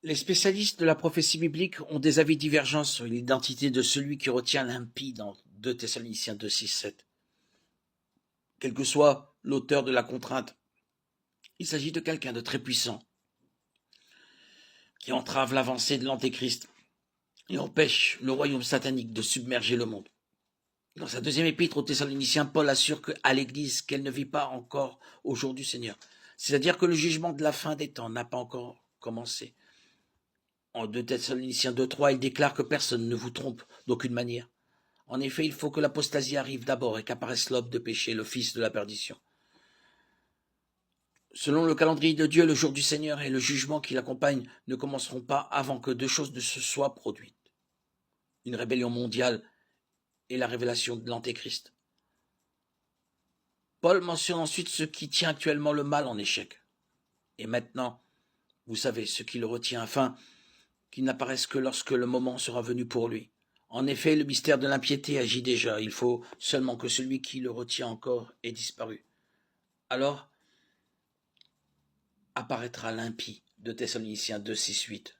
Les spécialistes de la prophétie biblique ont des avis divergents sur l'identité de celui qui retient l'impie dans 2 Thessaloniciens 2, 6, 7. Quel que soit l'auteur de la contrainte, il s'agit de quelqu'un de très puissant qui entrave l'avancée de l'Antéchrist et empêche le royaume satanique de submerger le monde. Dans sa deuxième épître aux Thessaloniciens, Paul assure à l'Église qu'elle ne vit pas encore au jour du Seigneur. C'est-à-dire que le jugement de la fin des temps n'a pas encore commencé. En 2 Thessaloniciens 2.3, il déclare que personne ne vous trompe d'aucune manière. En effet, il faut que l'apostasie arrive d'abord et qu'apparaisse l'homme de péché, le fils de la perdition. Selon le calendrier de Dieu, le jour du Seigneur et le jugement qui l'accompagne ne commenceront pas avant que deux choses ne se soient produites. Une rébellion mondiale et la révélation de l'Antéchrist. Paul mentionne ensuite ce qui tient actuellement le mal en échec. Et maintenant, vous savez, ce qui le retient afin qu'il n'apparaisse que lorsque le moment sera venu pour lui. En effet, le mystère de l'impiété agit déjà. Il faut seulement que celui qui le retient encore ait disparu. Alors apparaîtra l'impie de Thessaloniciens 2, 6, 8.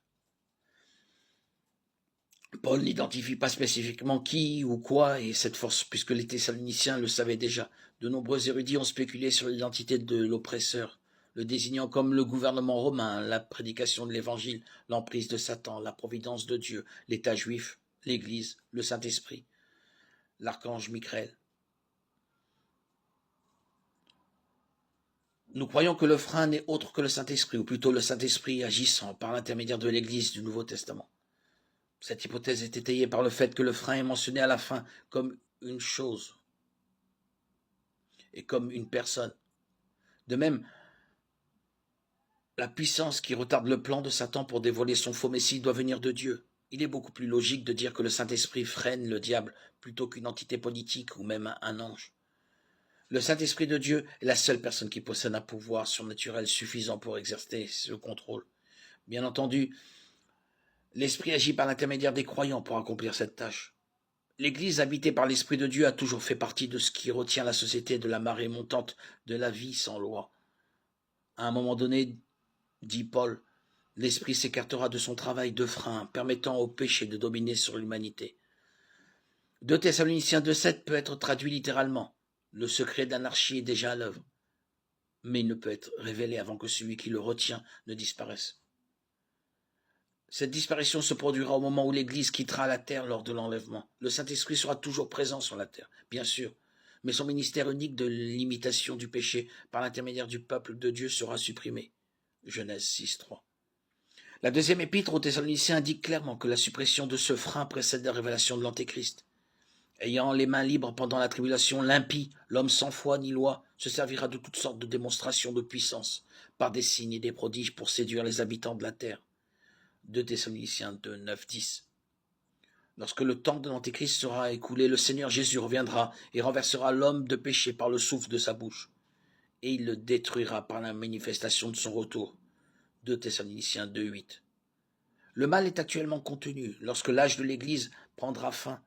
Paul n'identifie pas spécifiquement qui ou quoi est cette force, puisque les Thessaloniciens le savaient déjà. De nombreux érudits ont spéculé sur l'identité de l'oppresseur, le désignant comme le gouvernement romain, la prédication de l'évangile, l'emprise de Satan, la providence de Dieu, l'État juif, l'Église, le Saint-Esprit, l'archange Michael. Nous croyons que le frein n'est autre que le Saint-Esprit, ou plutôt le Saint-Esprit agissant par l'intermédiaire de l'Église du Nouveau Testament. Cette hypothèse est étayée par le fait que le frein est mentionné à la fin comme une chose et comme une personne. De même, la puissance qui retarde le plan de Satan pour dévoiler son faux Messie doit venir de Dieu. Il est beaucoup plus logique de dire que le Saint-Esprit freine le diable plutôt qu'une entité politique ou même un ange. Le Saint-Esprit de Dieu est la seule personne qui possède un pouvoir surnaturel suffisant pour exercer ce contrôle. Bien entendu, l'Esprit agit par l'intermédiaire des croyants pour accomplir cette tâche. L'Église habitée par l'Esprit de Dieu a toujours fait partie de ce qui retient la société de la marée montante de la vie sans loi. À un moment donné, dit Paul, l'Esprit s'écartera de son travail de frein, permettant au péché de dominer sur l'humanité. 2 Thessaloniciens 2.7 peut être traduit littéralement. Le secret de l'anarchie est déjà à l'œuvre, mais il ne peut être révélé avant que celui qui le retient ne disparaisse. Cette disparition se produira au moment où l'Église quittera la terre lors de l'enlèvement. Le Saint-Esprit sera toujours présent sur la terre, bien sûr, mais son ministère unique de l'imitation du péché par l'intermédiaire du peuple de Dieu sera supprimé. Genèse 6.3. La deuxième épître aux Thessaloniciens indique clairement que la suppression de ce frein précède la révélation de l'Antéchrist. Ayant les mains libres pendant la tribulation, l'impie, l'homme sans foi ni loi, se servira de toutes sortes de démonstrations de puissance, par des signes et des prodiges pour séduire les habitants de la terre. 2 Thessaloniciens 2, 9, 10. Lorsque le temps de l'Antéchrist sera écoulé, le Seigneur Jésus reviendra et renversera l'homme de péché par le souffle de sa bouche, et il le détruira par la manifestation de son retour. 2 Thessaloniciens 2, 8. Le mal est actuellement contenu. Lorsque l'âge de l'Église prendra fin,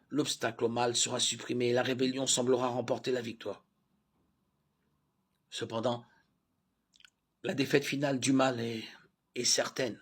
l'obstacle au mal sera supprimé et la rébellion semblera remporter la victoire. Cependant, la défaite finale du mal est certaine.